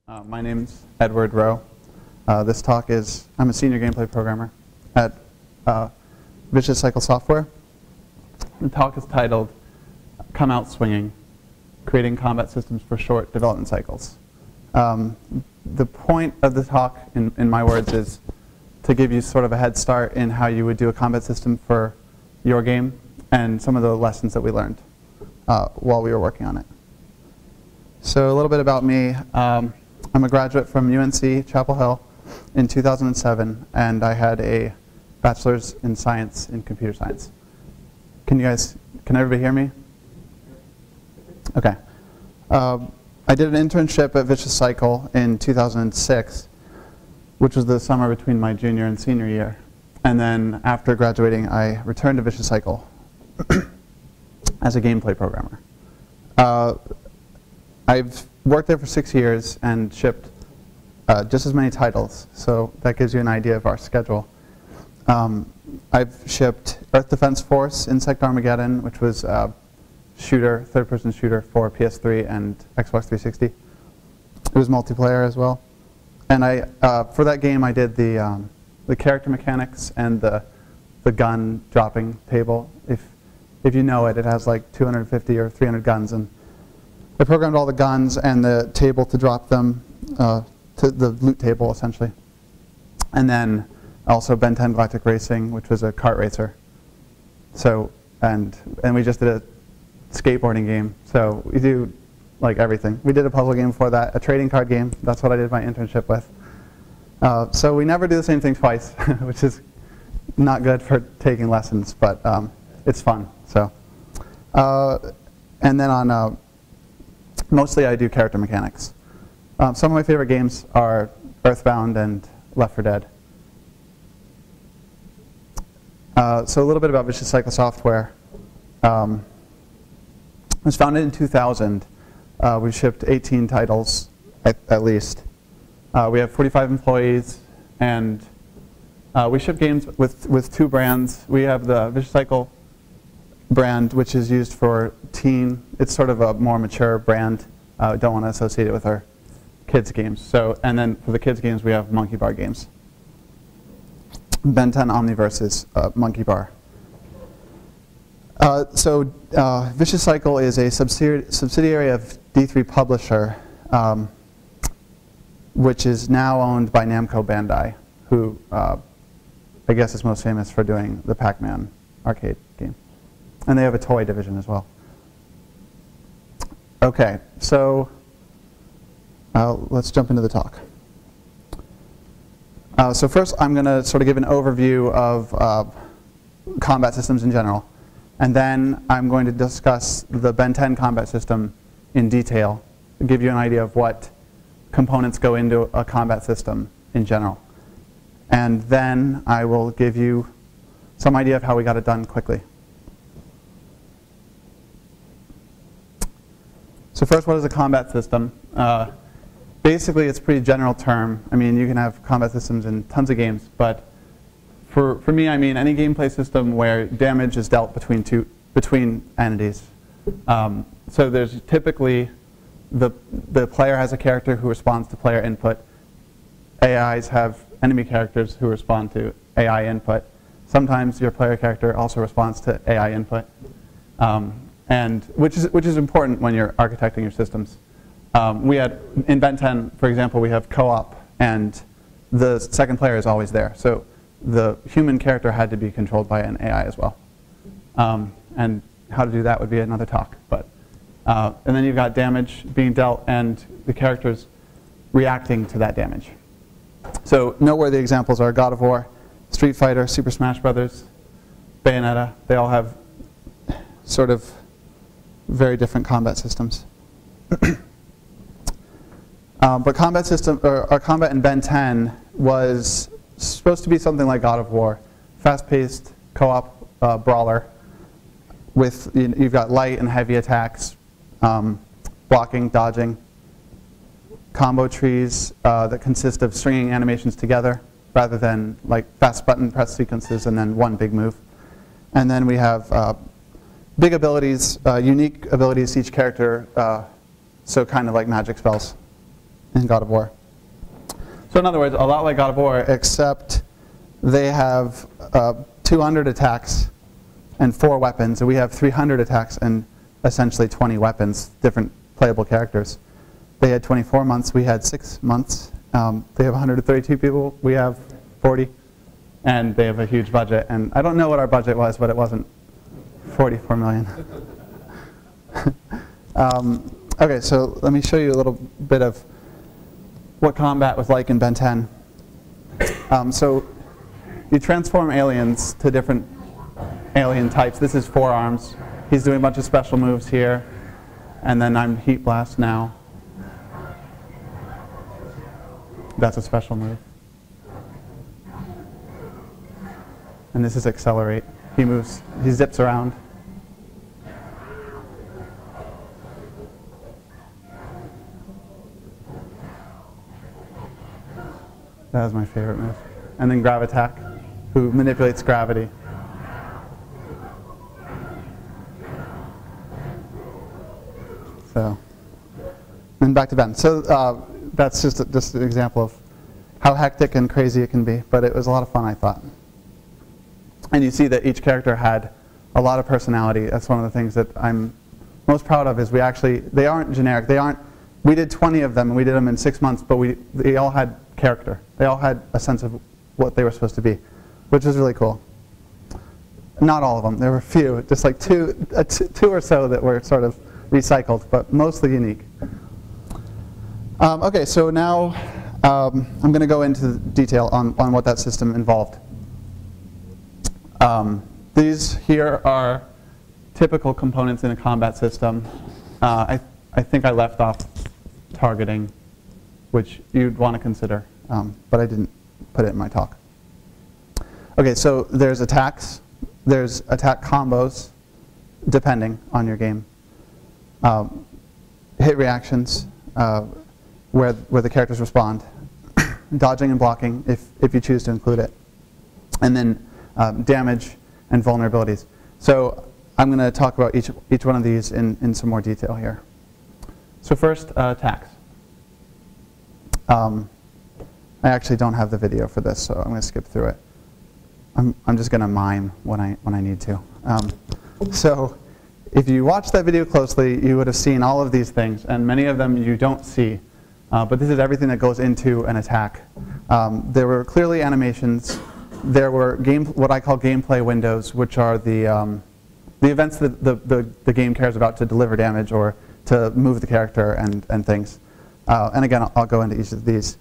My name's Edward Rowe. This talk is, I'm a senior gameplay programmer at Vicious Cycle Software. The talk is titled, Come Out Swinging, Creating Combat Systems for Short Development Cycles. The point of the talk, in my words, is to give you sort of a head start in how you would do a combat system for your game and some of the lessons that we learned while we were working on it. So a little bit about me. I'm a graduate from UNC Chapel Hill in 2007, and I had a bachelor's in science in computer science. Can everybody hear me? Okay. I did an internship at Vicious Cycle in 2006, which was the summer between my junior and senior year. And then after graduating, I returned to Vicious Cycle as a gameplay programmer. I've worked there for 6 years and shipped just as many titles, so that gives you an idea of our schedule. I've shipped Earth Defense Force, Insect Armageddon, which was a shooter, third-person shooter for PS3 and Xbox 360. It was multiplayer as well. And for that game, I did the character mechanics and the gun dropping table. If you know it, it has like 250 or 300 guns, and I programmed all the guns and the table to drop them to the loot table, essentially. And then also Ben 10 Galactic Racing, which was a kart racer. So, and we just did a skateboarding game. So we do like everything. We did a puzzle game before that, a trading card game. That's what I did my internship with. So we never do the same thing twice, which is not good for taking lessons, but it's fun. So, and then on mostly I do character mechanics. Some of my favorite games are Earthbound and Left 4 Dead. So a little bit about Vicious Cycle Software. It was founded in 2000. We've shipped 18 titles at least. We have 45 employees, and we ship games with 2 brands. We have the Vicious Cycle brand, which is used for teen. It's sort of a more mature brand. Don't want to associate it with our kids games. So, and then for the kids games, we have Monkey Bar games. Ben 10 Omniverse is Monkey Bar. Vicious Cycle is a subsidiary of D3 Publisher, which is now owned by Namco Bandai, who I guess is most famous for doing the Pac-Man arcade game. And they have a toy division as well. Okay, so let's jump into the talk. So first, I'm going to sort of give an overview of combat systems in general. And then I'm going to discuss the Ben 10 combat system in detail, give you an idea of what components go into a combat system in general. And then I will give you some idea of how we got it done quickly. So first, what is a combat system? Basically, it's a pretty general term. I mean, you can have combat systems in tons of games, but for me, I mean any gameplay system where damage is dealt between entities. So there's typically the player has a character who responds to player input. AIs have enemy characters who respond to AI input. Sometimes your player character also responds to AI input. And which is important when you're architecting your systems. We had, in Ben 10, for example, we have co-op, and the second player is always there. So the human character had to be controlled by an AI as well. And how to do that would be another talk. But and then you've got damage being dealt and the characters reacting to that damage. So noteworthy examples are God of War, Street Fighter, Super Smash Brothers, Bayonetta. They all have sort of very different combat systems. But combat in Ben 10 was supposed to be something like God of War, fast-paced co-op brawler with you've got light and heavy attacks, blocking, dodging, combo trees that consist of stringing animations together rather than like fast button press sequences and then one big move. And then we have big abilities, unique abilities to each character, so kind of like magic spells in God of War. So in other words, a lot like God of War, except they have 200 attacks and 4 weapons, and we have 300 attacks and essentially 20 weapons, different playable characters. They had 24 months, we had 6 months. They have 132 people, we have 40, and they have a huge budget. And I don't know what our budget was, but it wasn't 44 million. Okay, so let me show you a little bit of what combat was like in Ben 10. So you transform aliens to different alien types. This is 4 arms. He's doing a bunch of special moves here. And then I'm Heat Blast now. That's a special move. And this is Accelerate. He moves, he zips around. That was my favorite move. And then Gravitak, who manipulates gravity. So, and back to Ben. So that's just an example of how hectic and crazy it can be, but it was a lot of fun, I thought. And you see that each character had a lot of personality. That's one of the things that I'm most proud of, is they aren't generic. We did 20 of them, and we did them in 6 months, but they all had character. They all had a sense of what they were supposed to be, which was really cool. Not all of them. There were a few, just like two or so that were sort of recycled, but mostly unique. Okay, so now I'm going to go into detail on what that system involved. These here are typical components in a combat system. I think I left off targeting, which you'd want to consider, but I didn't put it in my talk. Okay, so there's attacks. There's attack combos, depending on your game. Hit reactions, where the characters respond. Dodging and blocking, if you choose to include it. And then damage and vulnerabilities. So I'm going to talk about each one of these in some more detail here. So first, attacks. I actually don't have the video for this, so I'm going to skip through it. I'm just going to mime when I need to. So if you watch that video closely, you would have seen all of these things, and many of them you don't see. But this is everything that goes into an attack. There were clearly animations. There were what I call gameplay windows, which are the events that the game cares about to deliver damage or to move the character and things. And again, I'll go into each of these.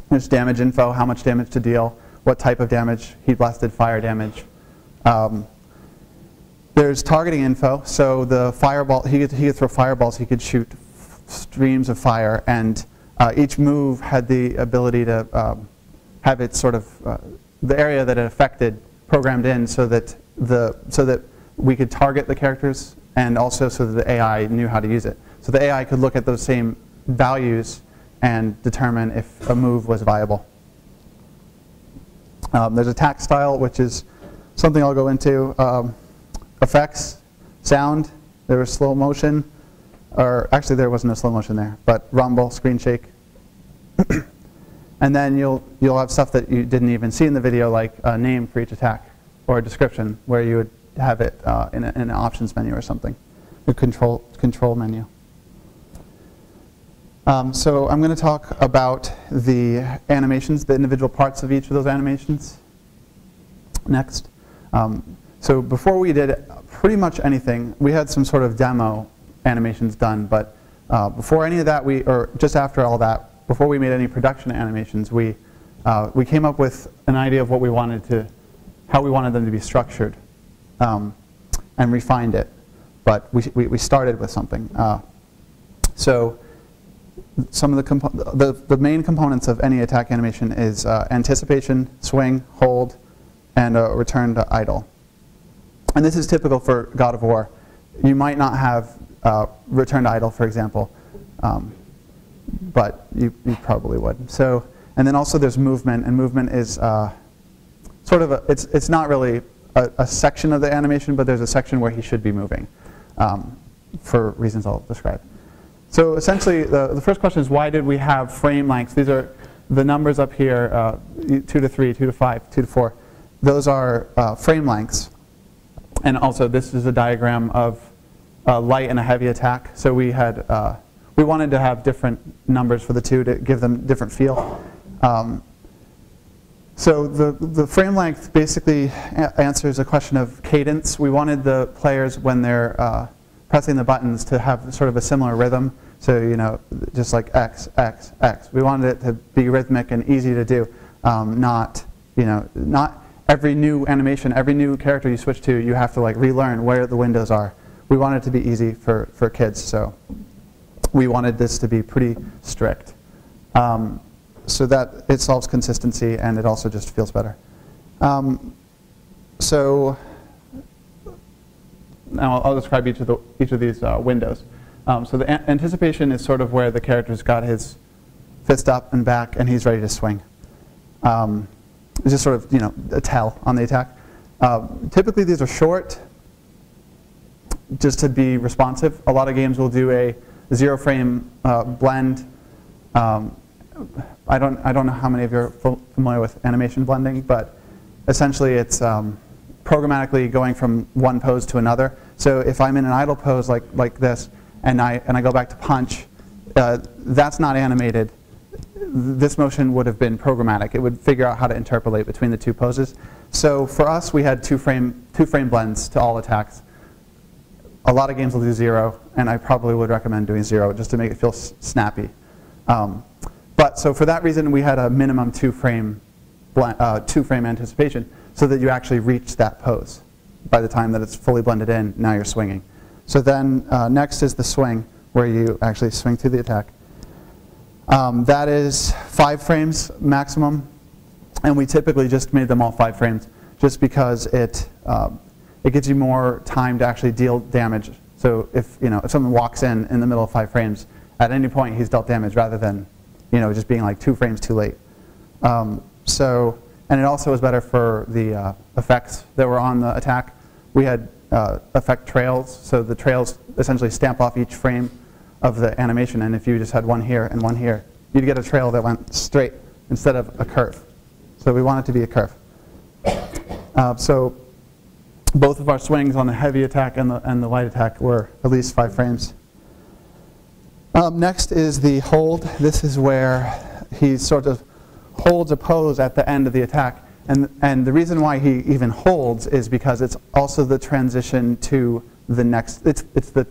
There's damage info, how much damage to deal, what type of damage, heat blasted, fire damage. There's targeting info, so the fireball, he could throw fireballs, he could shoot streams of fire, and each move had the ability to have its sort of, the area that it affected programmed in so that we could target the characters, and also so that the AI knew how to use it. So the AI could look at those same values and determine if a move was viable. There's attack style, which is something I'll go into. Effects, sound, there was slow motion, or actually there wasn't a slow motion there, but rumble, screen shake. And then you'll have stuff that you didn't even see in the video, like a name for each attack, or a description, where you would have it in an options menu or something, a control menu. So I'm going to talk about the animations, the individual parts of each of those animations next. So before we did pretty much anything, we had some sort of demo animations done, but before any of that, or just after all that, before we made any production animations, we came up with an idea of what we wanted to, how we wanted them to be structured, and refined it. But we started with something. So some of the main components of any attack animation is anticipation, swing, hold, and return to idle. And this is typical for God of War. You might not have return to idle, for example, but you probably would. So, and then also there's movement, and movement is sort of it's not really a section of the animation, but there's a section where he should be moving for reasons I'll describe. So essentially, the first question is, why did we have frame lengths? These are the numbers up here, 2 to 3, 2 to 5, 2 to 4. Those are frame lengths. And also, this is a diagram of a light and a heavy attack. So we wanted to have different numbers for the two to give them different feel. So the frame length basically answers a question of cadence. We wanted the players, when they're pressing the buttons, to have sort of a similar rhythm. So, you know, just like X, X, X. We wanted it to be rhythmic and easy to do. Not every new animation, every new character you switch to, you have to like relearn where the windows are. We wanted it to be easy for kids, so we wanted this to be pretty strict. So that it solves consistency and it also just feels better. So now I'll describe each of these windows. So the anticipation is sort of where the character's got his fist up and back and he's ready to swing. It's just sort of, you know, a tell on the attack. Typically these are short, just to be responsive. A lot of games will do a 0 frame blend. I don't know how many of you are familiar with animation blending, but essentially it's programmatically going from one pose to another. So if I'm in an idle pose like this, and I go back to punch, that's not animated. This motion would have been programmatic. It would figure out how to interpolate between the two poses. So for us, we had two frame blends to all attacks. A lot of games will do 0, and I probably would recommend doing 0 just to make it feel snappy. But so for that reason, we had a minimum 2 frame anticipation, so that you actually reach that pose. By the time that it's fully blended in, now you're swinging. So then next is the swing, where you actually swing through the attack. That is 5 frames maximum, and we typically just made them all 5 frames, just because it gives you more time to actually deal damage. So if someone walks in the middle of 5 frames, at any point he's dealt damage, rather than just being like 2 frames too late. And it also was better for the effects that were on the attack. We had effect trails, so the trails essentially stamp off each frame of the animation, and if you just had one here and one here, you'd get a trail that went straight instead of a curve. So we want it to be a curve. So both of our swings on the heavy attack and the light attack were at least 5 frames. Next is the hold. This is where he sort of holds a pose at the end of the attack. And the reason why he even holds is because it's also the transition to the next, it's the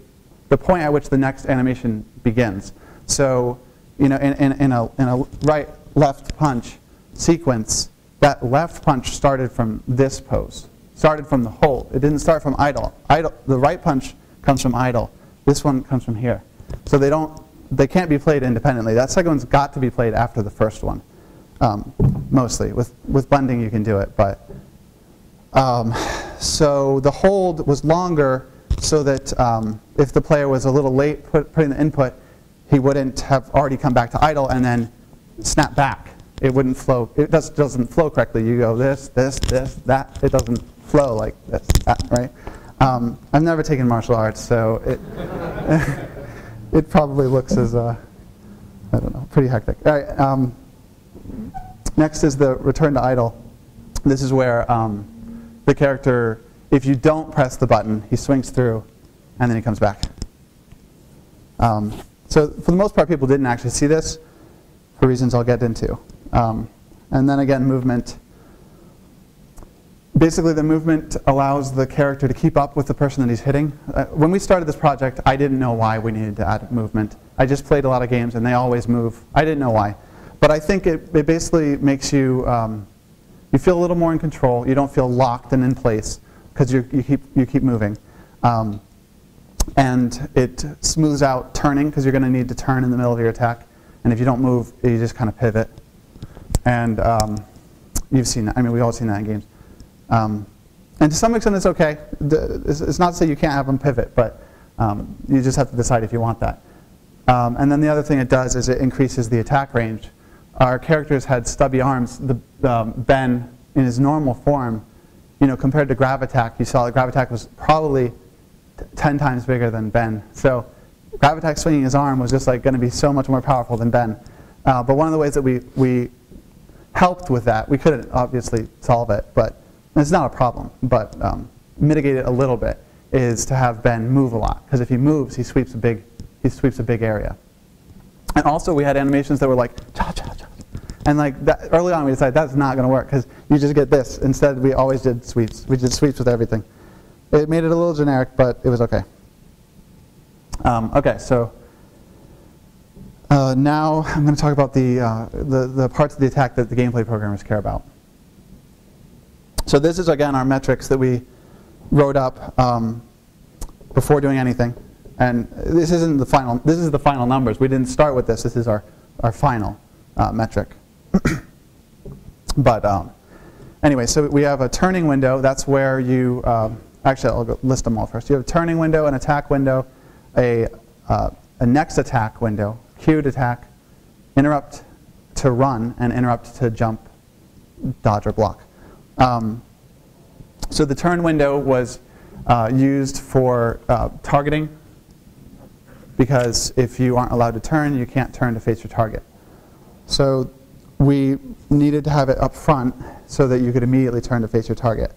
point at which the next animation begins. So, in a right-left punch sequence, that left punch started from this pose, started from the hold. It didn't start from idle. The right punch comes from idle. This one comes from here. So they can't be played independently. That second one's got to be played after the first one. Mostly. With blending you can do it, but so the hold was longer, so that if the player was a little late putting the input, he wouldn't have already come back to idle and then snap back. It wouldn't flow. It doesn't flow correctly. You go this, this, this, that. It doesn't flow like this, that, right? I've never taken martial arts, so it it probably looks as I don't know, pretty hectic. All right. Next is the return to idle. This is where the character, if you don't press the button, he swings through and then he comes back. So for the most part, people didn't actually see this for reasons I'll get into. And then again, movement. Basically, the movement allows the character to keep up with the person that he's hitting. When we started this project, I didn't know why we needed to add movement. I just played a lot of games and they always move. I didn't know why. But I think it basically makes you, you feel a little more in control. You don't feel locked and in place because you keep moving. And it smooths out turning, because you're going to need to turn in the middle of your attack. And if you don't move, you just kind of pivot. And you've seen that. I mean, we've all seen that in games. And to some extent, it's okay. It's not to say you can't have them pivot, but you just have to decide if you want that. And then the other thing it does is it increases the attack range. Our characters had stubby arms. Ben, in his normal form, compared to Grav Attack, you saw that Grav Attack was probably 10 times bigger than Ben. So Gravitax swinging his arm was just like going to be so much more powerful than Ben. But one of the ways that we helped with that, we couldn't obviously solve it, but it's not a problem, but mitigate it a little bit, is to have Ben move a lot. Because if he moves, he sweeps a big area. And also we had animations that were like, cha, cha, cha. And like that, early on we decided that's not going to work because you just get this. Instead we always did sweeps. We did sweeps with everything. It made it a little generic, but it was okay. Okay, so now I'm going to talk about the parts of the attack that the gameplay programmers care about. So this is again our metrics that we wrote up before doing anything. And this isn't the final. This is the final numbers. We didn't start with this. This is our final metric. But anyway, so we have a turning window. That's where you actually I'll go list them all first. You have a turning window, an attack window, a next attack window, queued attack, interrupt to run, and interrupt to jump, dodge, or block. So the turn window was used for targeting, because if you aren't allowed to turn, you can't turn to face your target. So we needed to have it up front so that you could immediately turn to face your target.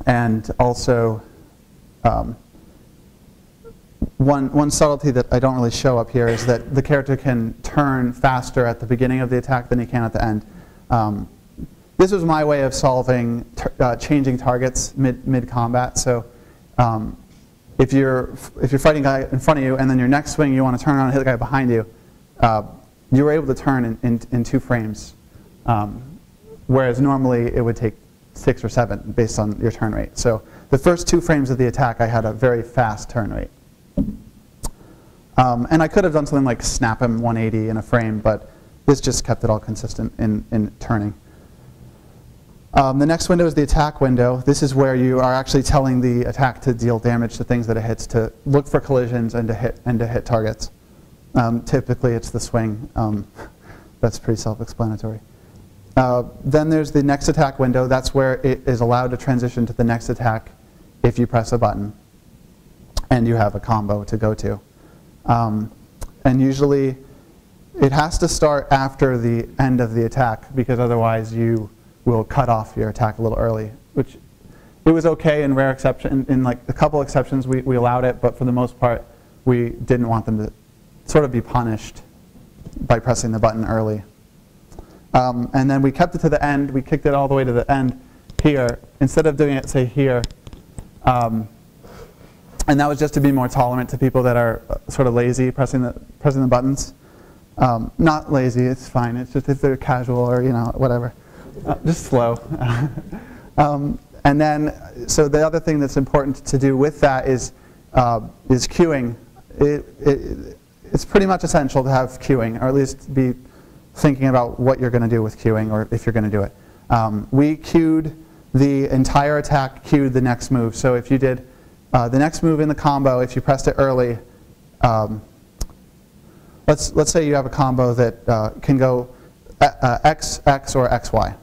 And also, one subtlety that I don't really show up here is that the character can turn faster at the beginning of the attack than he can at the end. This was my way of solving changing targets mid-combat. So if you're fighting a guy in front of you and then your next swing you want to turn around and hit the guy behind you, you were able to turn in 2 frames, whereas normally it would take 6 or 7 based on your turn rate. So the first 2 frames of the attack I had a very fast turn rate. And I could have done something like snap him 180 in a frame, but this just kept it all consistent in turning. The next window is the attack window. This is where you are actually telling the attack to deal damage to things that it hits, to look for collisions and to hit targets. Typically it's the swing. That's pretty self-explanatory. Then there's the next attack window. That's where it is allowed to transition to the next attack if you press a button and you have a combo to go to. And usually it has to start after the end of the attack, because otherwise you will cut off your attack a little early, which it was okay in rare exception. In like a couple exceptions we allowed it, but for the most part we didn't want them to sort of be punished by pressing the button early. And then we kept it to the end. We kicked it all the way to the end here, instead of doing it, say, here. And that was just to be more tolerant to people that are sort of lazy pressing the buttons. Not lazy, it's fine. It's just if they're casual or whatever. Just slow. And then, so the other thing that's important to do with that is queuing. It's pretty much essential to have queuing, or at least be thinking about what you're going to do with queuing, or if you're going to do it. We queued the entire attack, queued the next move. So if you did the next move in the combo, if you pressed it early, let's say you have a combo that can go X, X, or XY.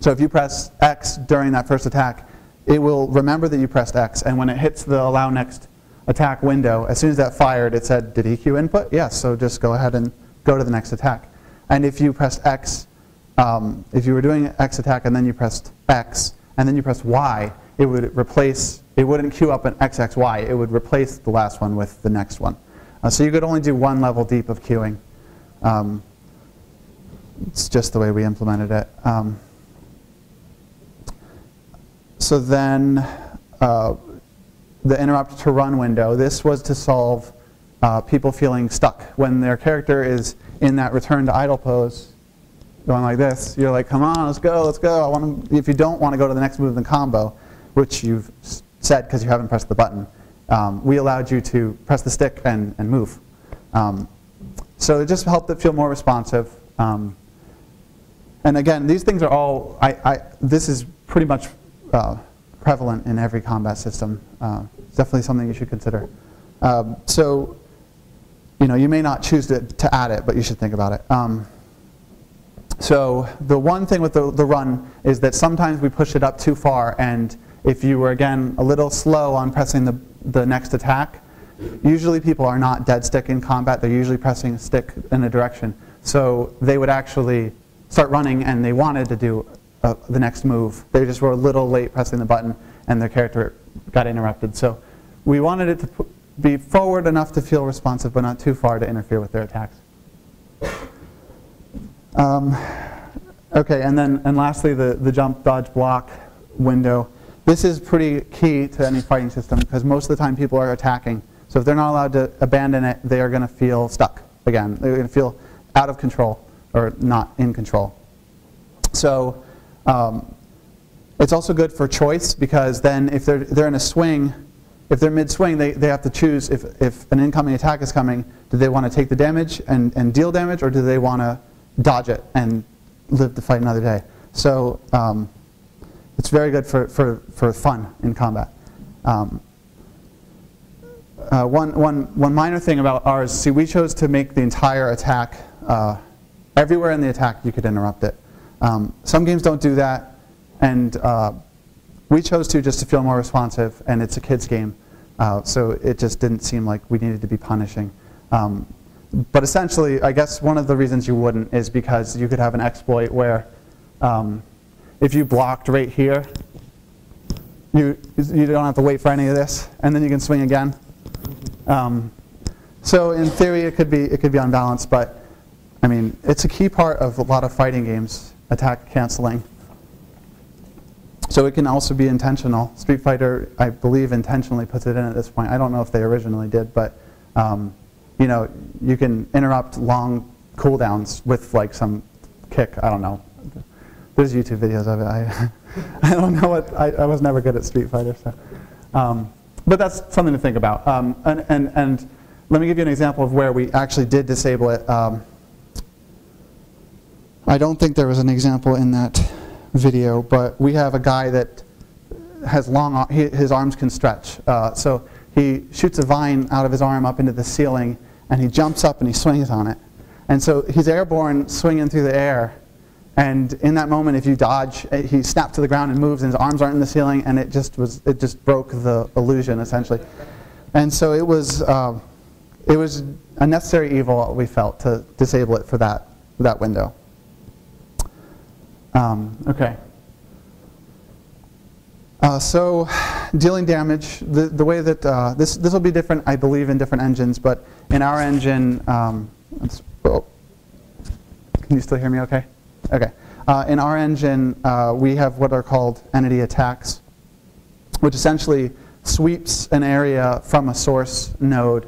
So if you press X during that first attack, it will remember that you pressed X, and when it hits the allow next attack window, as soon as that fired, it said, did he queue input? Yes, so just go ahead and go to the next attack. And if you pressed X, if you were doing X attack and then you pressed X, and then you pressed Y, it would replace, it wouldn't queue up an XXY, it would replace the last one with the next one. So you could only do 1 level deep of queuing. It's just the way we implemented it. So then the interrupt to run window, this was to solve people feeling stuck. When their character is in that return to idle pose, going like this, you're like, come on, let's go, let's go. If you don't want to go to the next move in the combo, which you've said because you haven't pressed the button, we allowed you to press the stick and move. So it just helped it feel more responsive. And again, these things are all, this is pretty much prevalent in every combat system. It's definitely something you should consider. So, you may not choose to add it, but you should think about it. So the one thing with the run is that sometimes we push it up too far, and if you were, again, a little slow on pressing the next attack, usually people are not dead stick in combat. They're usually pressing a stick in a direction. So they would actually start running and they wanted to do the next move. They just were a little late pressing the button and their character got interrupted. So we wanted it to be forward enough to feel responsive, but not too far to interfere with their attacks. Okay, and lastly, the jump, dodge, block window. This is pretty key to any fighting system because most of the time people are attacking. So if they're not allowed to abandon it, they are going to feel stuck again. They're going to feel out of control or not in control. So it's also good for choice because then if they're in a swing, if they're mid-swing, they have to choose if an incoming attack is coming, do they want to take the damage and deal damage, or do they want to dodge it and live to fight another day? So it's very good for fun in combat. One minor thing about ours, see, we chose to make the entire attack, everywhere in the attack you could interrupt it. Some games don't do that, and we chose to just to feel more responsive, and it's a kids game, so it just didn't seem like we needed to be punishing. But essentially, I guess one of the reasons you wouldn't is because you could have an exploit where if you blocked right here, you don't have to wait for any of this, and then you can swing again. So in theory, it could be unbalanced, but I mean, it's a key part of a lot of fighting games, attack canceling. So it can also be intentional. Street Fighter, I believe, intentionally puts it in at this point. I don't know if they originally did, but you know, you can interrupt long cooldowns with like some kick. I don't know. There's YouTube videos of it. I don't know what. I was never good at Street Fighter, so. But that's something to think about. And let me give you an example of where we actually did disable it. I don't think there was an example in that video, but we have a guy that has long, his arms can stretch. So he shoots a vine out of his arm up into the ceiling, and he jumps up and he swings on it. And so he's airborne, swinging through the air. And in that moment, if you dodge, he snaps to the ground and moves, and his arms aren't in the ceiling, and it just broke the illusion essentially. And so it was a necessary evil, we felt, to disable it for that window. Okay. So dealing damage, the way that this will be different, I believe, in different engines, but in our engine, can you still hear me okay? Okay. In our engine, we have what are called entity attacks, which essentially sweeps an area from a source node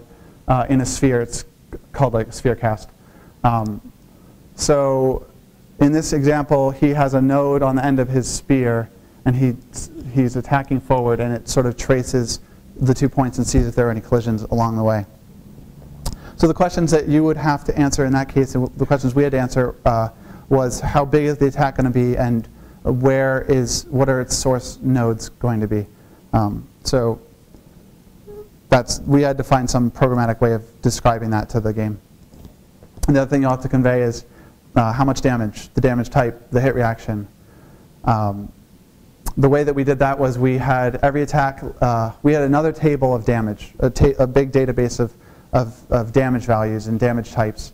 in a sphere. It's called like a sphere cast. So in this example, he has a node on the end of his spear, and he's attacking forward, and it sort of traces the 2 points and sees if there are any collisions along the way. So the questions that you would have to answer in that case, and the questions we had to answer, was how big is the attack going to be, and what are its source nodes going to be. So we had to find some programmatic way of describing that to the game. And the other thing you'll have to convey is how much damage, the damage type, the hit reaction. The way that we did that was we had every attack, we had another table of damage, a big database of damage values and damage types.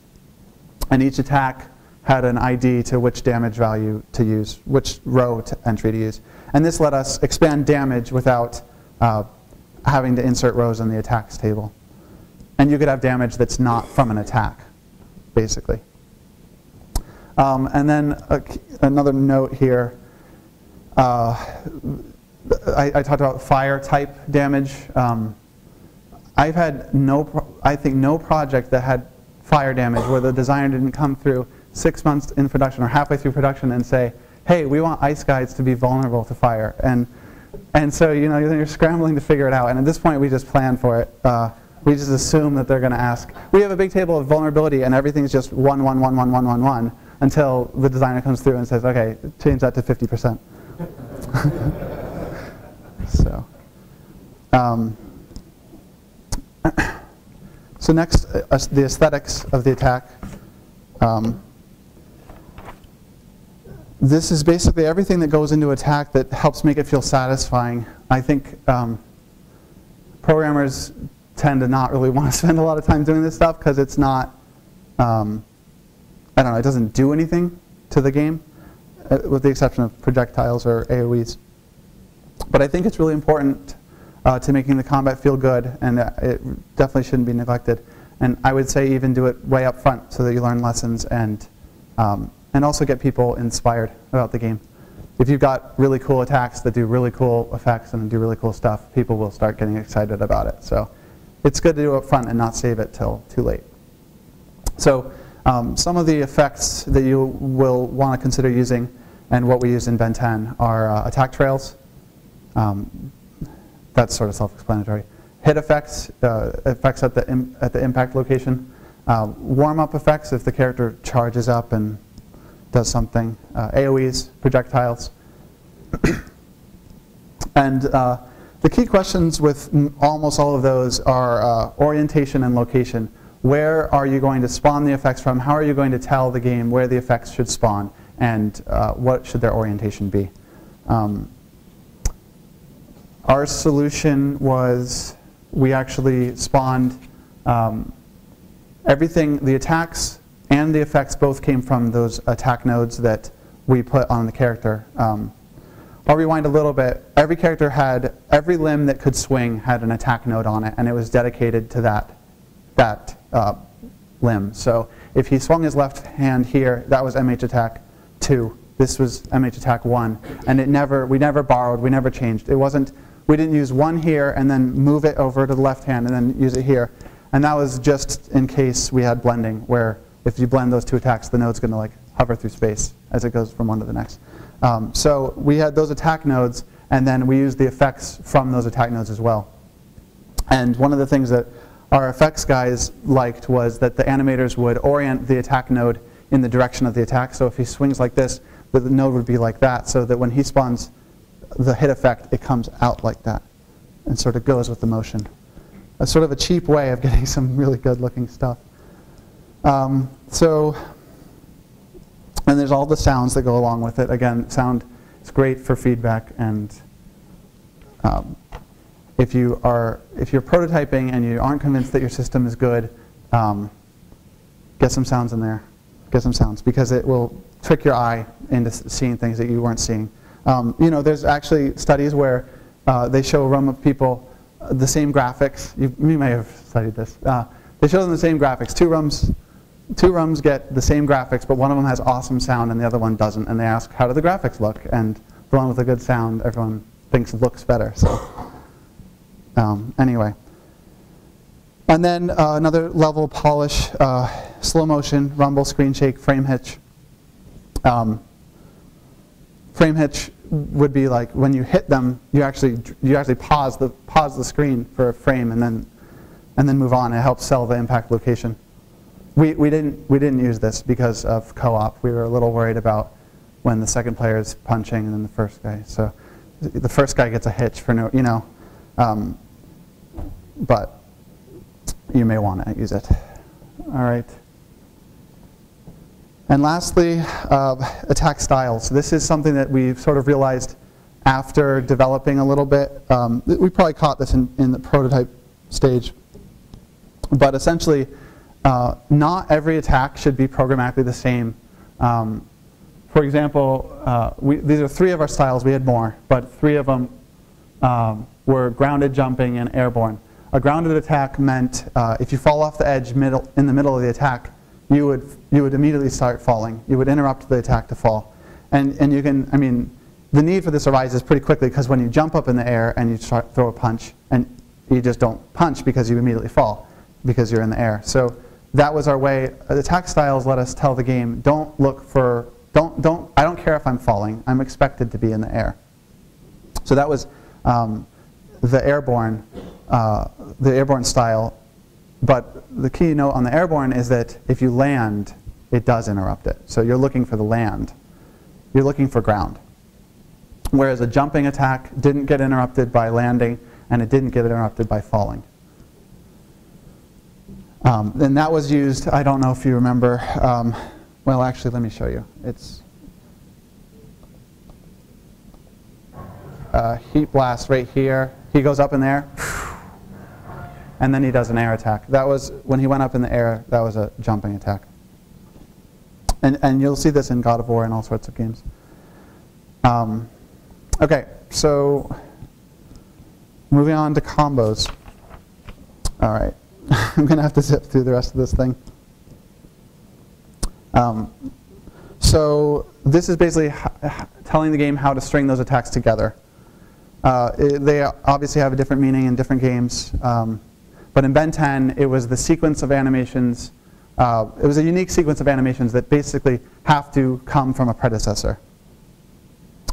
And each attack had an ID to which damage value to use, which row entry to use. And this let us expand damage without having to insert rows in the attacks table. And you could have damage that's not from an attack, basically. And then another note here. I talked about fire type damage. I've had I think no project that had fire damage where the designer didn't come through 6 months in production or halfway through production and say, hey, we want ice guides to be vulnerable to fire. And so you're scrambling to figure it out. And at this point, we just plan for it. We just assume that they're going to ask. We have a big table of vulnerability, and everything's just 1, 1, 1, 1, 1, 1, 1, until the designer comes through and says, okay, change that to 50%. So, so next, the aesthetics of the attack. This is basically everything that goes into attack that helps make it feel satisfying. I think programmers tend to not really want to spend a lot of time doing this stuff because it's not, I don't know, it doesn't do anything to the game, with the exception of projectiles or AoEs. But I think it's really important to making the combat feel good, and it definitely shouldn't be neglected. And I would say even do it way up front so that you learn lessons and also get people inspired about the game. If you've got really cool attacks that do really cool effects and do really cool stuff, people will start getting excited about it. So it's good to do it up front and not save it till too late. So some of the effects that you will want to consider using and what we use in Ben 10 are attack trails. That's sort of self-explanatory. Hit effects, effects at the impact location. Warm-up effects if the character charges up and does something. AoEs, projectiles. And the key questions with almost all of those are orientation and location. Where are you going to spawn the effects from? How are you going to tell the game where the effects should spawn? And what should their orientation be? Our solution was we actually spawned everything, the attacks and the effects both came from those attack nodes that we put on the character. I'll rewind a little bit. Every character had, every limb that could swing had an attack node on it, and it was dedicated to that limb. So if he swung his left hand here, that was MH attack 2. This was MH attack 1. And we never borrowed, we never changed. It wasn't, we didn't use one here and then move it over to the left hand and then use it here. And that was just in case we had blending, where if you blend those two attacks, the node's going to like hover through space as it goes from one to the next. So we had those attack nodes, and then we used the effects from those attack nodes as well. And one of the things that our effects guys liked was that the animators would orient the attack node in the direction of the attack. So if he swings like this, the node would be like that, so that when he spawns the hit effect, it comes out like that and sort of goes with the motion. A sort of a cheap way of getting some really good looking stuff. And there's all the sounds that go along with it. Again, sound is great for feedback, and if you're prototyping and you aren't convinced that your system is good, get some sounds in there. Get some sounds, because it will trick your eye into seeing things that you weren't seeing. You know, there's actually studies where they show a room of people the same graphics. You may have studied this. They show them the same graphics. Two rooms get the same graphics, but one of them has awesome sound and the other one doesn't. And they ask, how do the graphics look? And the one with the good sound, everyone thinks looks better. So anyway. And then another level of polish, slow motion, rumble, screen shake, frame hitch. Frame hitch would be like when you hit them, you actually pause the screen for a frame and then move on. It helps sell the impact location. We didn't use this because of co-op. We were a little worried about when the second player is punching and then the first guy. So the first guy gets a hitch for no, you know, but you may want to use it. All right. And lastly, attack styles. This is something that we've sort of realized after developing a little bit. We probably caught this in the prototype stage. But essentially, not every attack should be programmatically the same. For example, these are 3 of our styles. We had more, but 3 of them were grounded, jumping, and airborne. A grounded attack meant if you fall off the edge in the middle of the attack, you would immediately start falling. You would interrupt the attack to fall. And you can, I mean, the need for this arises pretty quickly because when you jump up in the air and you throw a punch, and you just don't punch because you immediately fall because you're in the air. So that was our way. The attack styles let us tell the game, I don't care if I'm falling. I'm expected to be in the air. So that was the airborne style. But the key note on the airborne is that if you land, it does interrupt it. So you're looking for the land. You're looking for ground. Whereas a jumping attack didn't get interrupted by landing, and it didn't get interrupted by falling. And that was used, I don't know if you remember, well actually let me show you. It's heat blast right here. He goes up in there. and then he does an air attack. That was, when he went up in the air, that was a jumping attack. And you'll see this in God of War and all sorts of games. Okay, so moving on to combos. All right, I'm going to have to zip through the rest of this thing. So this is basically telling the game how to string those attacks together. They obviously have a different meaning in different games, but in Ben 10 it was the sequence of animations. It was a unique sequence of animations that basically have to come from a predecessor.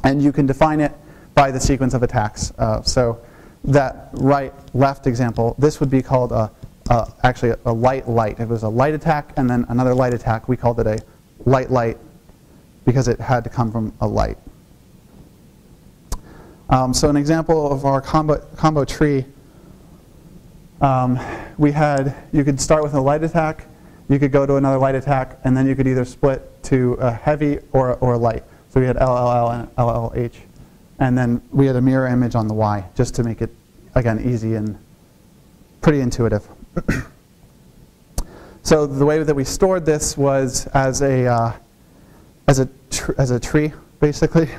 And you can define it by the sequence of attacks. So that right-left example, this would be called actually a light-light. It was a light attack and then another light attack. We called it a light-light because it had to come from a light. So an example of our combo tree, you could start with a light attack, you could go to another light attack, and then you could either split to a heavy or a light. So we had LLL and LLH. And then we had a mirror image on the Y, just to make it, again, easy and pretty intuitive. So the way that we stored this was as a tree, basically,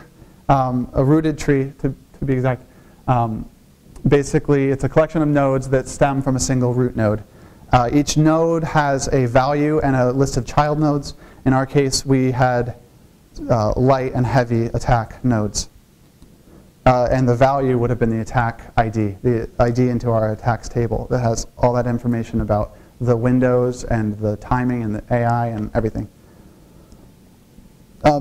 a rooted tree, to be exact. Basically, it's a collection of nodes that stem from a single root node. Each node has a value and a list of child nodes. In our case, we had light and heavy attack nodes. And the value would have been the attack ID, the ID into our attacks table that has all that information about the windows and the timing and the AI and everything.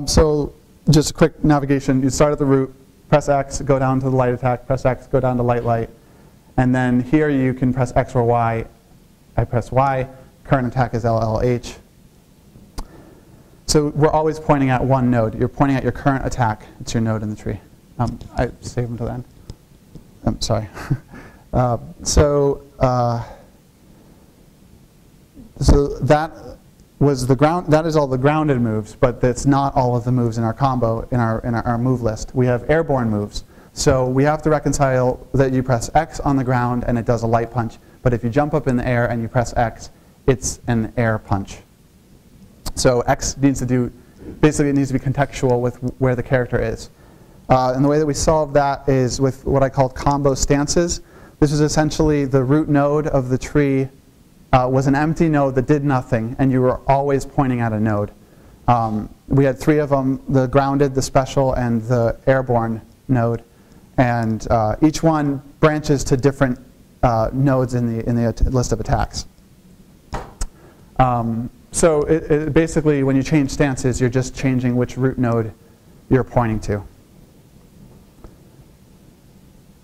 So just a quick navigation. You start at the root, press X, go down to the light attack, press X, go down to light light. And then here you can press X or Y. I press Y. Current attack is LLH. So we're always pointing at one node. You're pointing at your current attack. It's your node in the tree. I saved them to the end. I'm sorry. So that was the ground. That is all the grounded moves, but that's not all of the moves in our combo in our move list. We have airborne moves. So we have to reconcile that you press X on the ground and it does a light punch. But if you jump up in the air and you press X, it's an air punch. So X needs to do, basically it needs to be contextual with where the character is. And the way that we solve that is with what I call combo stances. This is essentially the root node of the tree was an empty node that did nothing, and you were always pointing at a node. We had three of them, the grounded, the special, and the airborne node. And each one branches to different nodes in the list of attacks. So it basically, when you change stances, you're just changing which root node you're pointing to.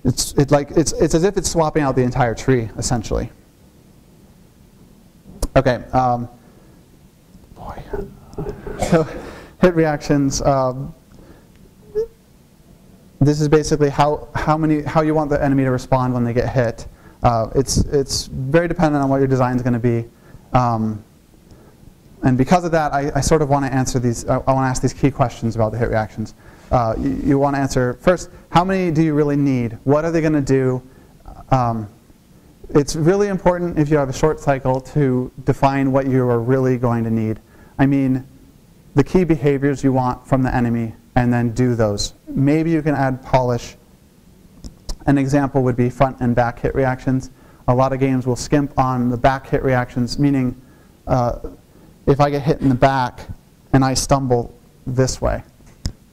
It's as if it's swapping out the entire tree, essentially. Okay. So hit reactions. This is basically how you want the enemy to respond when they get hit. It's very dependent on what your design is going to be. And because of that, I sort of want to answer these. I want to ask these key questions about the hit reactions. You want to answer first, how many do you really need? What are they going to do? It's really important if you have a short cycle to define what you are really going to need. I mean, the key behaviors you want from the enemy, and then do those. Maybe you can add polish. An example would be front and back hit reactions. A lot of games will skimp on the back hit reactions, meaning if I get hit in the back and I stumble this way.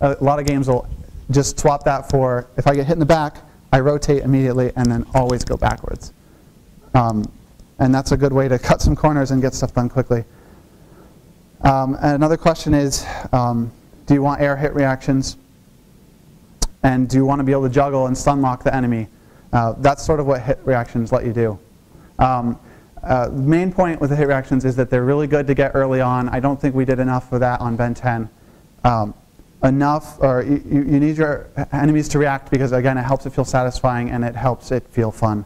A lot of games will just swap that for, if I get hit in the back, I rotate immediately and then always go backwards. And that's a good way to cut some corners and get stuff done quickly. And another question is, do you want air hit reactions? And do you want to be able to juggle and stun lock the enemy? That's sort of what hit reactions let you do. The main point with the hit reactions is that they're really good to get early on. I don't think we did enough of that on Ben 10. You need your enemies to react because, again, it helps it feel satisfying and it helps it feel fun.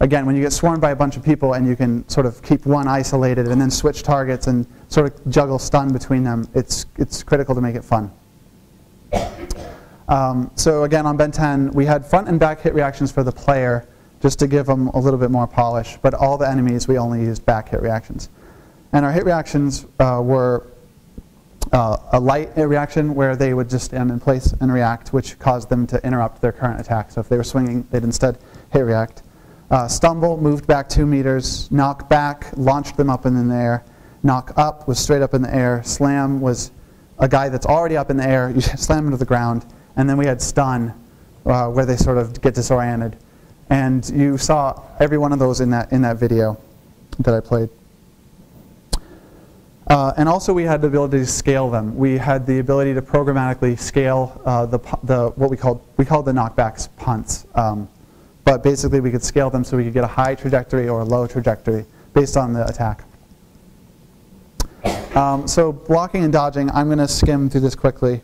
Again, when you get swarmed by a bunch of people and you can sort of keep one isolated and then switch targets and sort of juggle stun between them, it's critical to make it fun. So again, on Ben 10, we had front and back hit reactions for the player. just to give them a little bit more polish. But all the enemies, we only used back hit reactions. And our hit reactions were a light hit reaction where they would just stand in place and react, which caused them to interrupt their current attack. So if they were swinging, they'd instead hit react. Stumble moved back 2 meters. Knock back launched them up in the air. Knock up was straight up in the air. Slam was a guy that's already up in the air. You slam him to the ground. And then we had stun, where they sort of get disoriented. And you saw every one of those in that video that I played. And also we had the ability to scale them. We had the ability to programmatically scale what we called the knockbacks punts. But basically we could scale them so we could get a high trajectory or a low trajectory based on the attack. So blocking and dodging, I'm going to skim through this quickly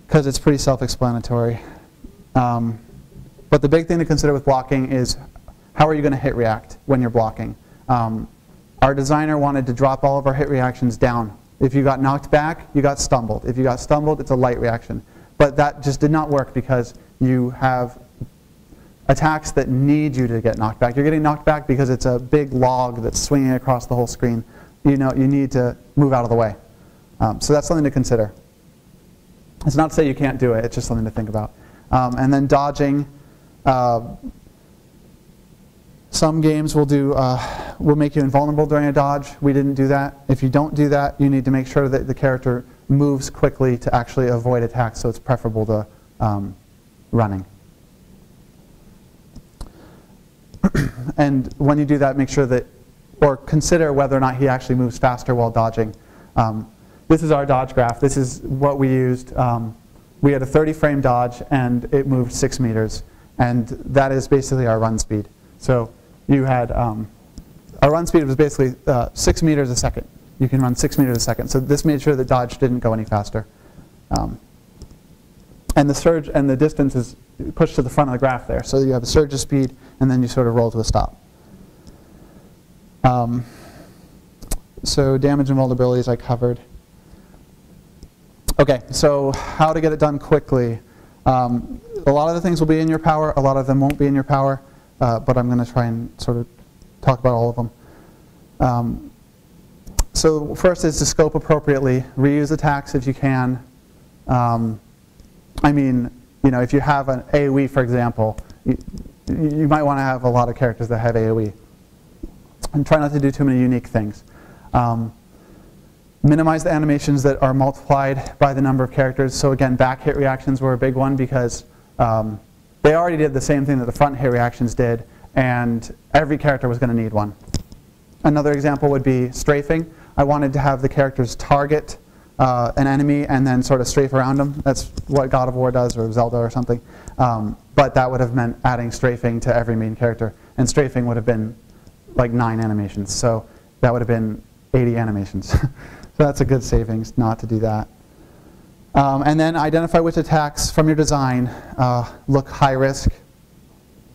because it's pretty self-explanatory. But the big thing to consider with blocking is how are you going to hit react when you're blocking. Our designer wanted to drop all of our hit reactions down. If you got knocked back, you got stumbled. If you got stumbled, it's a light reaction. But that just did not work because you have attacks that need you to get knocked back. You're getting knocked back because it's a big log that's swinging across the whole screen. You need to move out of the way. So that's something to consider. It's not to say you can't do it, it's just something to think about. And then dodging. Some games will make you invulnerable during a dodge. We didn't do that. If you don't do that, you need to make sure that the character moves quickly to actually avoid attacks, so it's preferable to running. And when you do that, make sure that, or consider whether or not he actually moves faster while dodging. This is our dodge graph. This is what we used. We had a 30-frame dodge, and it moved 6 meters. And that is basically our run speed. So you had, our run speed was basically 6 meters a second. You can run 6 meters a second. So this made sure the dodge didn't go any faster. And the surge and the distance is pushed to the front of the graph there. So you have a surge of speed, and then you sort of roll to a stop. So damage and vulnerabilities I covered. Okay, so how to get it done quickly. A lot of the things will be in your power, a lot of them won't be in your power, but I'm going to try and sort of talk about all of them. So first is to scope appropriately, reuse attacks if you can. I mean, if you have an AoE, for example, you might want to have a lot of characters that have AoE. And try not to do too many unique things. Minimize the animations that are multiplied by the number of characters. So again, back hit reactions were a big one because they already did the same thing that the front hit reactions did, and every character was going to need one. Another example would be strafing. I wanted to have the characters target an enemy and then sort of strafe around them. That's what God of War does, or Zelda or something. But that would have meant adding strafing to every main character, and strafing would have been like 9 animations. So that would have been 80 animations. So that's a good savings not to do that. And then identify which attacks from your design look high risk,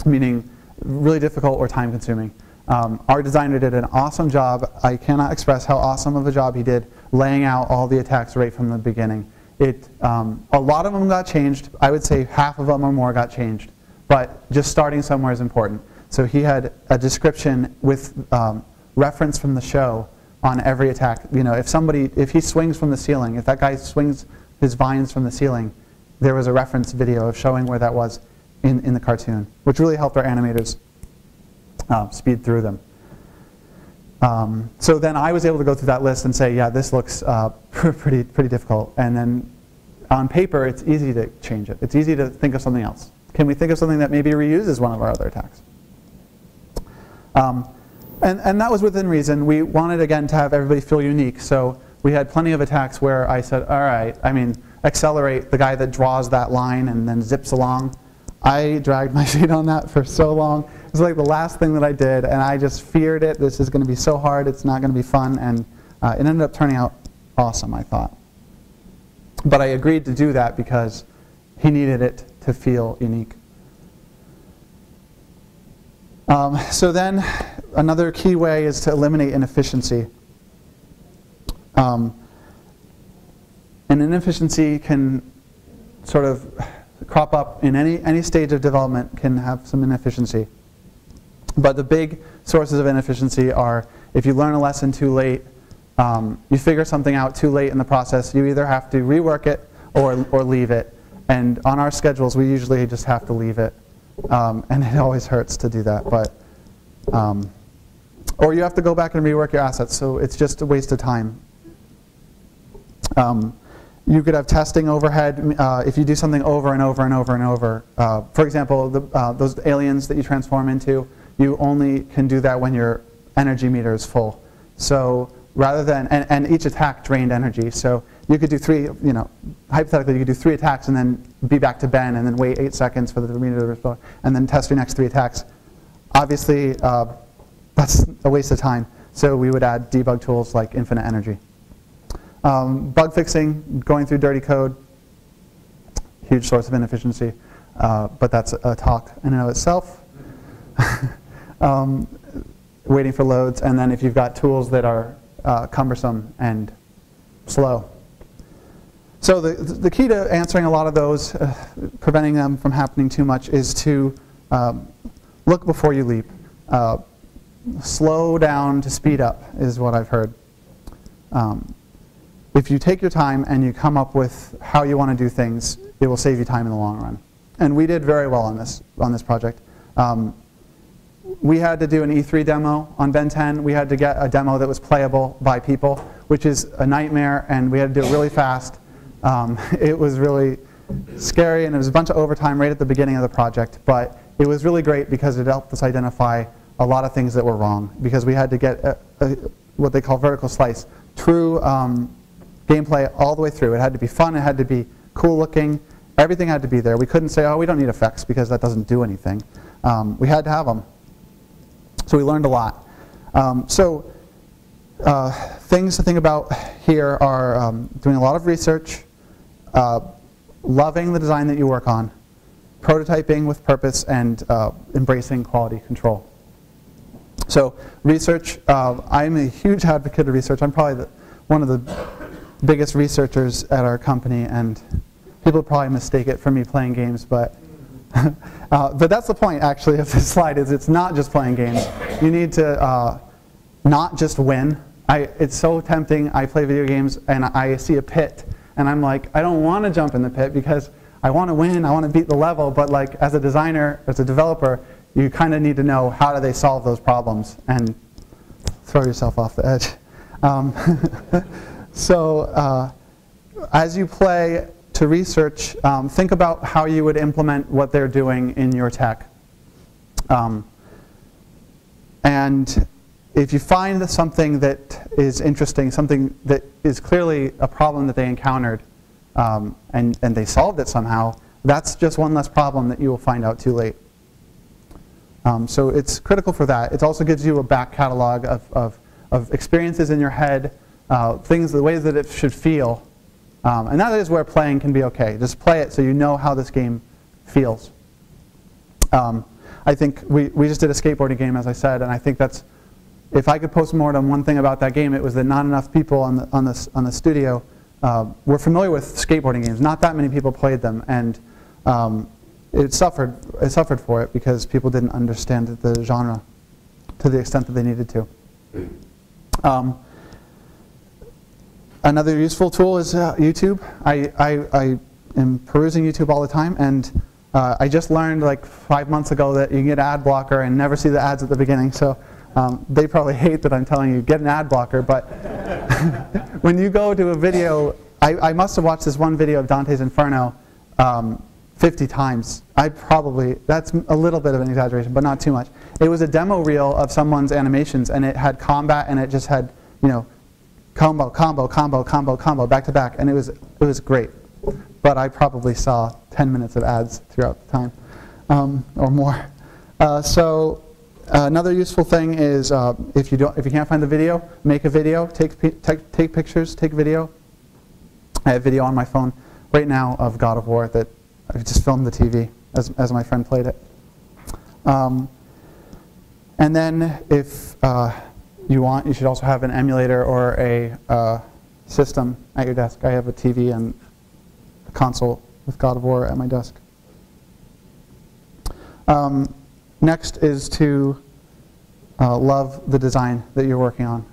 meaning really difficult or time consuming. Our designer did an awesome job. I cannot express how awesome of a job he did laying out all the attacks right from the beginning. A lot of them got changed. I would say half of them or more got changed. But just starting somewhere is important. So he had a description with reference from the show on every attack. If he swings from the ceiling, if that guy swings his vines from the ceiling, there was a reference video of showing where that was in the cartoon, which really helped our animators speed through them. So then I was able to go through that list and say, yeah, this looks pretty difficult. And then on paper, it's easy to change it. It's easy to think of something else. Can we think of something that maybe reuses one of our other attacks? And that was within reason. We wanted, again, to have everybody feel unique. So we had plenty of attacks where I said, all right, accelerate, the guy that draws that line and then zips along. I dragged my feet on that for so long. It was like the last thing that I did, and I just feared it. This is going to be so hard. It's not going to be fun. And it ended up turning out awesome, I thought. But I agreed to do that because he needed it to feel unique. So then another key way is to eliminate inefficiency. And inefficiency can sort of crop up in any stage of development, can have some inefficiency. But the big sources of inefficiency are if you learn a lesson too late, you figure something out too late in the process, you either have to rework it or leave it. And on our schedules, we usually just have to leave it. And it always hurts to do that. But, or you have to go back and rework your assets, so it's just a waste of time. You could have testing overhead if you do something over and over and over and over. For example, those aliens that you transform into, you only can do that when your energy meter is full. So rather than, and each attack drained energy. So you could do hypothetically you could do 3 attacks and then be back to Ben and then wait 8 seconds for the meter to restore and then test your next 3 attacks. Obviously, that's a waste of time. So we would add debug tools like infinite energy. Bug fixing, going through dirty code, huge source of inefficiency, but that's a talk in and of itself. Waiting for loads, and then if you've got tools that are cumbersome and slow. So the key to answering a lot of those, preventing them from happening too much, is to look before you leap. Slow down to speed up is what I've heard. If you take your time and you come up with how you want to do things, it will save you time in the long run. And we did very well on this project. We had to do an E3 demo on Ben 10. We had to get a demo that was playable by people, which is a nightmare, and we had to do it really fast. It was really scary, and it was a bunch of overtime right at the beginning of the project, but it was really great because it helped us identify a lot of things that were wrong, because we had to get what they call vertical slice, true gameplay all the way through. It had to be fun, it had to be cool looking, everything had to be there. We couldn't say, oh, we don't need effects because that doesn't do anything. We had to have them. So we learned a lot. Things to think about here are doing a lot of research, loving the design that you work on, prototyping with purpose, and embracing quality control. So research, I'm a huge advocate of research. I'm probably one of the biggest researchers at our company, and people probably mistake it for me playing games, but but that's the point actually of this slide, is it's not just playing games. You need to not just win. It's so tempting. I play video games and I see a pit and I'm like, I don't want to jump in the pit because I want to win, I want to beat the level, but like as a designer, as a developer, you kind of need to know how do they solve those problems and throw yourself off the edge. As you play to research, think about how you would implement what they're doing in your tech. And if you find something that is interesting, something that is clearly a problem that they encountered, and they solved it somehow, that's just one less problem that you will find out too late. So it's critical for that. It also gives you a back catalog of experiences in your head, the ways that it should feel. And that is where playing can be okay. Just play it so you know how this game feels. I think we just did a skateboarding game, as I said, and I think that's, if I could post-mortem one thing about that game, it was that not enough people on the studio were familiar with skateboarding games. Not that many people played them, and it suffered for it because people didn't understand the genre to the extent that they needed to. Another useful tool is YouTube. I am perusing YouTube all the time, and I just learned like 5 months ago that you can get an ad blocker and never see the ads at the beginning. So they probably hate that I'm telling you get an ad blocker, but when you go to a video, I must have watched this one video of Dante's Inferno 50 times. That's a little bit of an exaggeration, but not too much. It was a demo reel of someone's animations, and it had combat, and it just had, combo, combo, combo, combo, combo, back to back, and it was great. But I probably saw 10 minutes of ads throughout the time, or more. Another useful thing is if you can't find the video, make a video, take pictures, take video. I have video on my phone right now of God of War that I just filmed the TV as my friend played it. And then if you want, you should also have an emulator or a system at your desk. I have a TV and a console with God of War at my desk. Next is to love the design that you're working on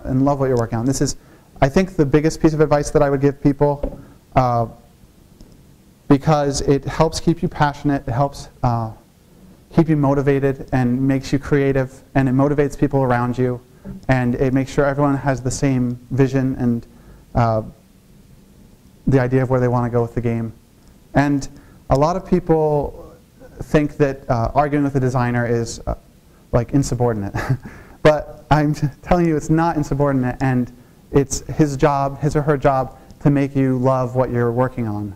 and love what you're working on. This is, I think, the biggest piece of advice that I would give people because it helps keep you passionate, it helps keep you motivated and makes you creative, and it motivates people around you, and it makes sure everyone has the same vision and the idea of where they want to go with the game. And a lot of people think that arguing with a designer is like insubordinate. But I'm telling you it's not insubordinate, and it's his job, his or her job, to make you love what you're working on.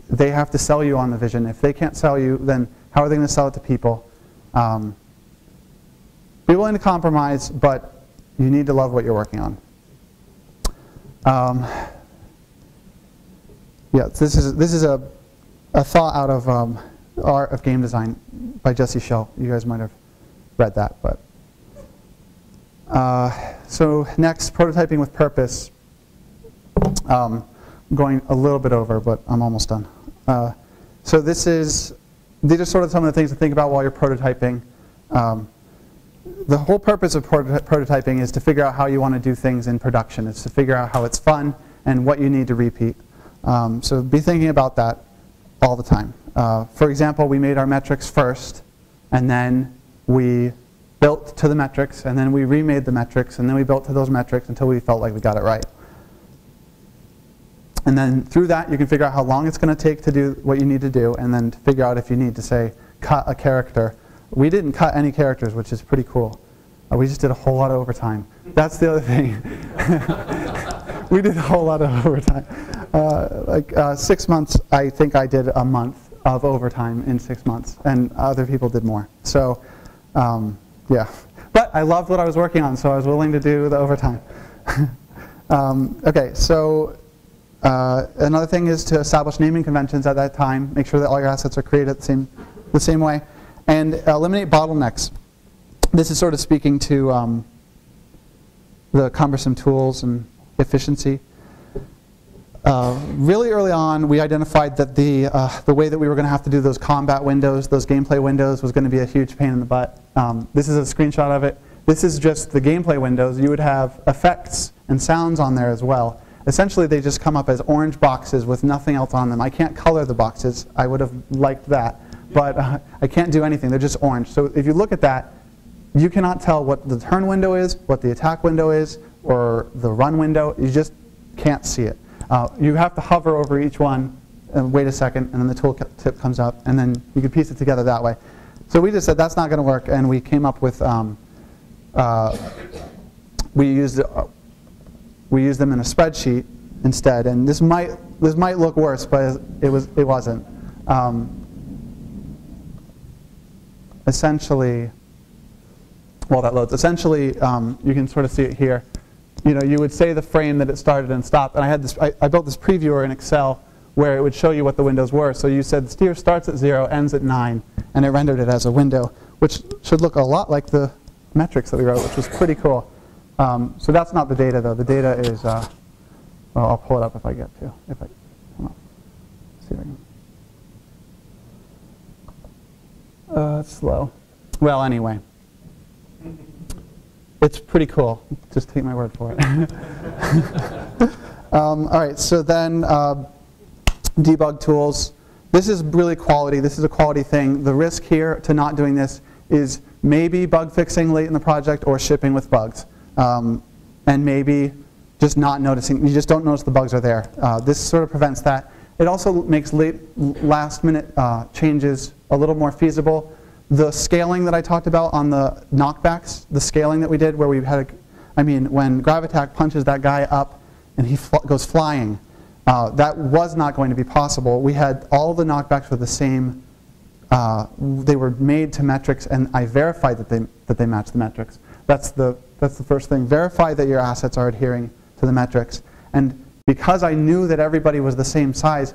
They have to sell you on the vision. If they can't sell you, then how are they going to sell it to people? Be willing to compromise, but you need to love what you're working on. Yeah, this is a thought out of Art of Game Design by Jesse Schell. You guys might have read that, but so next, prototyping with purpose. I'm going a little bit over, but I'm almost done. So these are sort of some of the things to think about while you're prototyping. The whole purpose of prototyping is to figure out how you want to do things in production. It's to figure out how it's fun and what you need to repeat. So be thinking about that all the time. For example, we made our metrics first, and then we built to the metrics, and then we remade the metrics, and then we built to those metrics until we felt like we got it right. And then through that, you can figure out how long it's going to take to do what you need to do, and then figure out if you need to, say, cut a character. We didn't cut any characters, which is pretty cool. We just did a whole lot of overtime. That's the other thing. We did a whole lot of overtime. 6 months, I think I did a month of overtime in 6 months, and other people did more. So, yeah. But I loved what I was working on, so I was willing to do the overtime. Okay, so another thing is to establish naming conventions at that time. Make sure that all your assets are created the same way. And eliminate bottlenecks. This is sort of speaking to the cumbersome tools and efficiency. Really early on, we identified that the way that we were going to have to do those combat windows, those gameplay windows, was going to be a huge pain in the butt. This is a screenshot of it. This is just the gameplay windows. You would have effects and sounds on there as well. Essentially, they just come up as orange boxes with nothing else on them. I can't color the boxes. I would have liked that. But I can't do anything. They're just orange. So if you look at that, you cannot tell what the turn window is, what the attack window is, or the run window. You just can't see it. You have to hover over each one and wait a second, and then the tooltip comes up, and then you can piece it together that way. So we just said that's not going to work, and we came up with we used them in a spreadsheet instead. And this might look worse, but it wasn't. Essentially, while that loads, essentially you can sort of see it here. You know, you would say the frame that it started and stopped, and I built this previewer in Excel where it would show you what the windows were. So you said the steer starts at 0, ends at 9, and it rendered it as a window, which should look a lot like the metrics that we wrote, which was pretty cool. So that's not the data, though. The data is, well, I'll pull it up if I get to. Hold on. See if I can. It's slow. Well, anyway. It's pretty cool. Just take my word for it. All right, so then debug tools. This is really quality. This is a quality thing. The risk here to not doing this is maybe bug fixing late in the project or shipping with bugs. And maybe just not noticing. You just don't notice the bugs are there. This sort of prevents that. It also makes last minute changes a little more feasible. The scaling that I talked about on the knockbacks, the scaling that we did where we had, when Gravitac punches that guy up and he goes flying, that was not going to be possible. We had all the knockbacks were the same. They were made to metrics, and I verified that they match the metrics. That's the first thing. Verify that your assets are adhering to the metrics. And because I knew that everybody was the same size,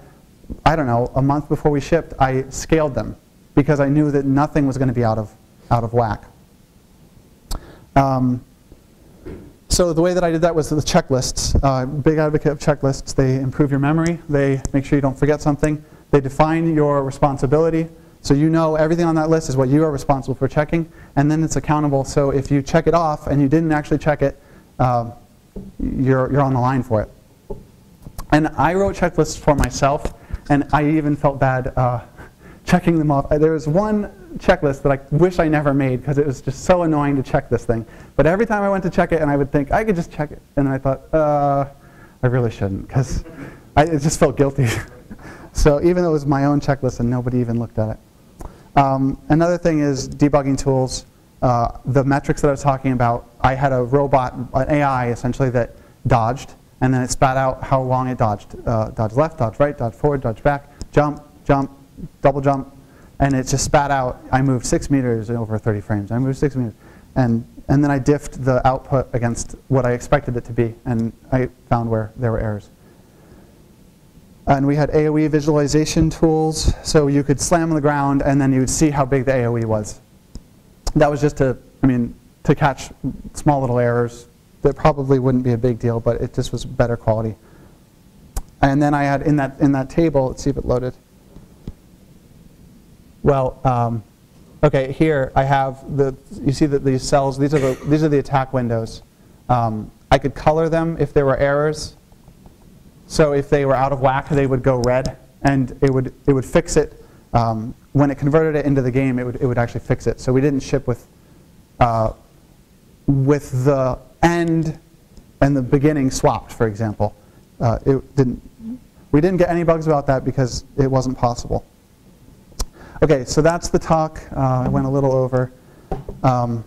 I don't know, a month before we shipped, I scaled them, because I knew that nothing was going to be out of whack. So the way that I did that was with checklists. Big advocate of checklists. They improve your memory. They make sure you don't forget something. They define your responsibility. So you know everything on that list is what you are responsible for checking, and then it's accountable. So if you check it off and you didn't actually check it, you're on the line for it. And I wrote checklists for myself, and I even felt bad checking them off. There was one checklist that I wish I never made because it was just so annoying to check this thing. But every time I went to check it, and I would think, I could just check it. And I thought, I really shouldn't, because it just felt guilty. So even though it was my own checklist and nobody even looked at it. Another thing is debugging tools. The metrics that I was talking about, I had a robot, an AI essentially, that dodged, and then it spat out how long it dodged. Dodge left, dodge right, dodge forward, dodge back, jump, jump, double jump, and it just spat out, I moved 6 meters in over 30 frames. I moved 6 meters. And then I diffed the output against what I expected it to be, and I found where there were errors. And we had AOE visualization tools, so you could slam on the ground and then you would see how big the AOE was. That was just to catch small little errors. That probably wouldn't be a big deal, but it just was better quality. And then I had in that table, let's see if it loaded. Well, okay, here I have you see that these cells, these are the attack windows. I could color them if there were errors. So if they were out of whack, they would go red, and it would fix it. When it converted it into the game, it would actually fix it. So we didn't ship with the end and the beginning swapped, for example. We didn't get any bugs about that because it wasn't possible. Okay, so that's the talk. I went a little over. I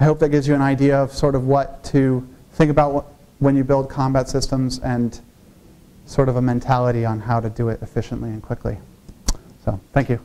hope that gives you an idea of sort of what to think about when you build combat systems, and sort of a mentality on how to do it efficiently and quickly. So, thank you.